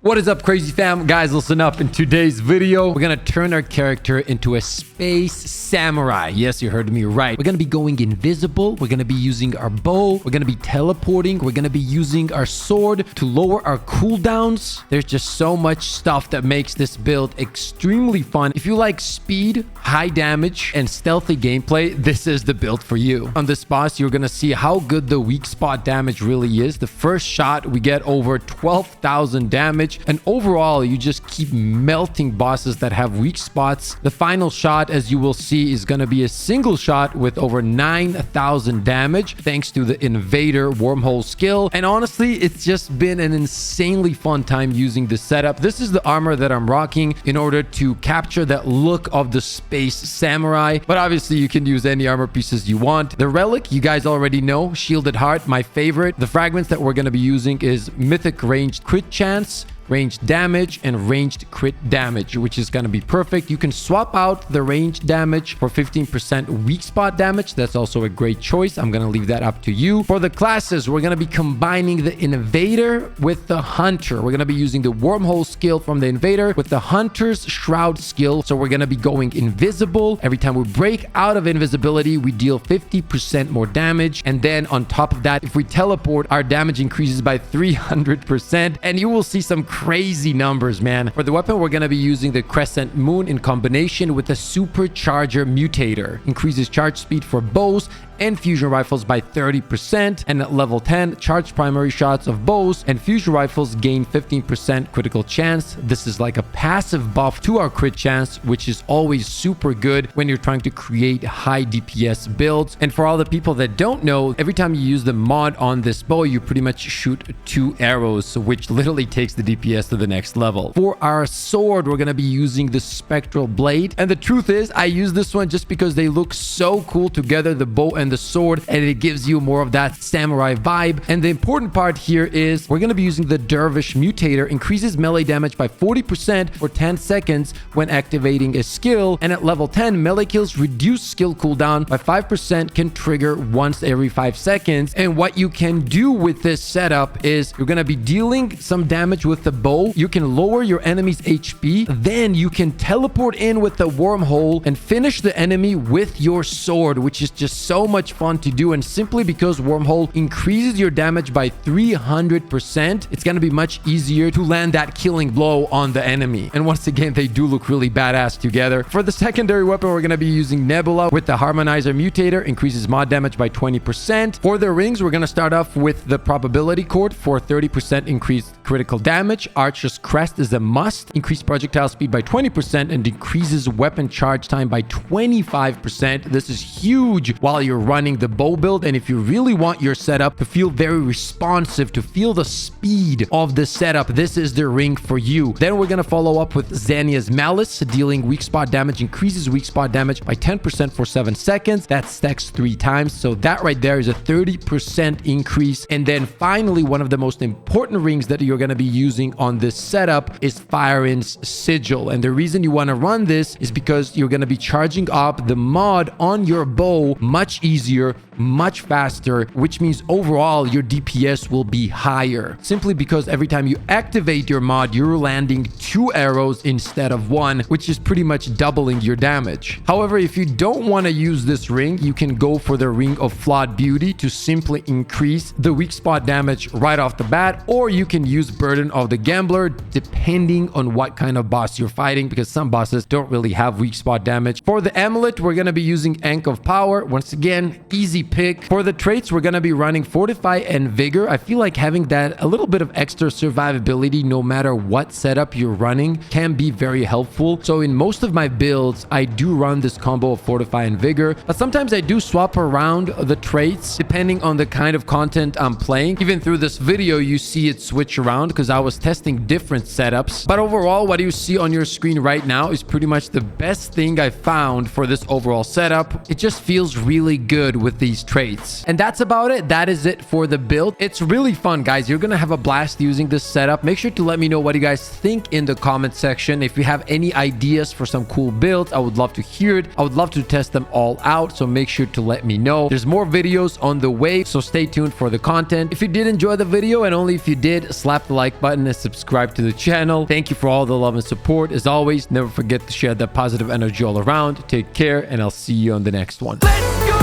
What is up, crazy fam? Guys, listen up. In today's video, we're gonna turn our character into a space samurai. Yes, you heard me right. We're gonna be going invisible. We're gonna be using our bow. We're gonna be teleporting. We're gonna be using our sword to lower our cooldowns. There's just so much stuff that makes this build extremely fun. If you like speed, high damage, and stealthy gameplay, this is the build for you. On this boss, you're gonna see how good the weak spot damage really is. The first shot, we get over 12,000 damage. And overall, you just keep melting bosses that have weak spots. The final shot, as you will see, is going to be a single shot with over 9,000 damage, thanks to the Invader wormhole skill. And honestly, it's just been an insanely fun time using this setup. This is the armor that I'm rocking in order to capture that look of the space samurai. But obviously, you can use any armor pieces you want. The relic, you guys already know, Shielded Heart, my favorite. The fragments that we're going to be using is Mythic Ranged Crit Chance, ranged damage, and ranged crit damage, which is going to be perfect. You can swap out the ranged damage for 15% weak spot damage. That's also a great choice. I'm going to leave that up to you. For the classes, we're going to be combining the Invader with the Hunter. We're going to be using the wormhole skill from the Invader with the Hunter's Shroud skill. So we're going to be going invisible. Every time we break out of invisibility, we deal 50% more damage. And then on top of that, if we teleport, our damage increases by 300%. And you will see some crazy numbers, man. For the weapon, we're going to be using the Crescent Moon in combination with the Supercharger Mutator. Increases charge speed for bows and fusion rifles by 30%. And at level 10, charged primary shots of bows and fusion rifles gain 15% critical chance. This is like a passive buff to our crit chance, which is always super good when you're trying to create high DPS builds. And for all the people that don't know, every time you use the mod on this bow, you pretty much shoot 2 arrows, which literally takes the DPS to the next level. For our sword, we're going to be using the Spectral Blade. And the truth is, I use this one just because they look so cool together, the bow and the sword, and it gives you more of that samurai vibe. And the important part here is we're going to be using the Dervish Mutator. Increases melee damage by 40% for 10 seconds when activating a skill. And at level 10, melee kills reduce skill cooldown by 5%, can trigger once every 5 seconds. And what you can do with this setup is you're going to be dealing some damage with the bow. You can lower your enemy's HP. Then you can teleport in with the wormhole and finish the enemy with your sword, which is just so much fun to do. And simply because wormhole increases your damage by 300%, it's going to be much easier to land that killing blow on the enemy. And once again, they do look really badass together. For the secondary weapon, we're going to be using Nebula with the Harmonizer Mutator. Increases mod damage by 20%. For the rings, we're going to start off with the Probability Cord for 30% increased critical damage. Archer's Crest is a must. Increase projectile speed by 20% and decreases weapon charge time by 25%. This is huge while you're running the bow build. And if you really want your setup to feel very responsive, to feel the speed of the setup, this is the ring for you. Then we're going to follow up with Xania's Malice. Dealing weak spot damage, increases weak spot damage by 10% for 7 seconds. That stacks 3 times. So that right there is a 30% increase. And then finally, one of the most important rings that you're going to be using on this setup is Firen's Sigil. And the reason you want to run this is because you're going to be charging up the mod on your bow much easier, much faster, which means overall your DPS will be higher. Simply because every time you activate your mod, you're landing 2 arrows instead of 1, which is pretty much doubling your damage. However, if you don't want to use this ring, you can go for the Ring of Flawed Beauty to simply increase the weak spot damage right off the bat, or you can use Burden of the Gambler depending on what kind of boss you're fighting, because some bosses don't really have weak spot damage. For the amulet, we're going to be using Ankh of Power. Once again, easy pick. For the traits, we're going to be running Fortify and Vigor. I feel like having that a little bit of extra survivability no matter what setup you're running can be very helpful. So in most of my builds, I do run this combo of Fortify and Vigor, but sometimes I do swap around the traits depending on the kind of content I'm playing. Even through this video, you see it switch around because I was testing different setups. But overall, what you see on your screen right now is pretty much the best thing I found for this overall setup. It just feels really good with these traits. And that's about it. That is it for the build. It's really fun, guys. You're gonna have a blast using this setup. Make sure to let me know what you guys think in the comment section. If you have any ideas for some cool builds, I would love to hear it. I would love to test them all out, so make sure to let me know. There's more videos on the way, so stay tuned for the content. If you did enjoy the video, and only if you did, slap the like button and subscribe to the channel. Thank you for all the love and support. As always, never forget to share that positive energy all around. Take care, and I'll see you on the next one. Let's go!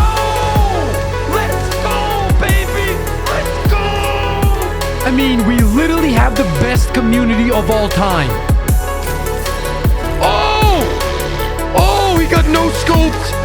Let's go, baby! Let's go! I mean, we literally have the best community of all time. Oh! Oh, we got no scopes.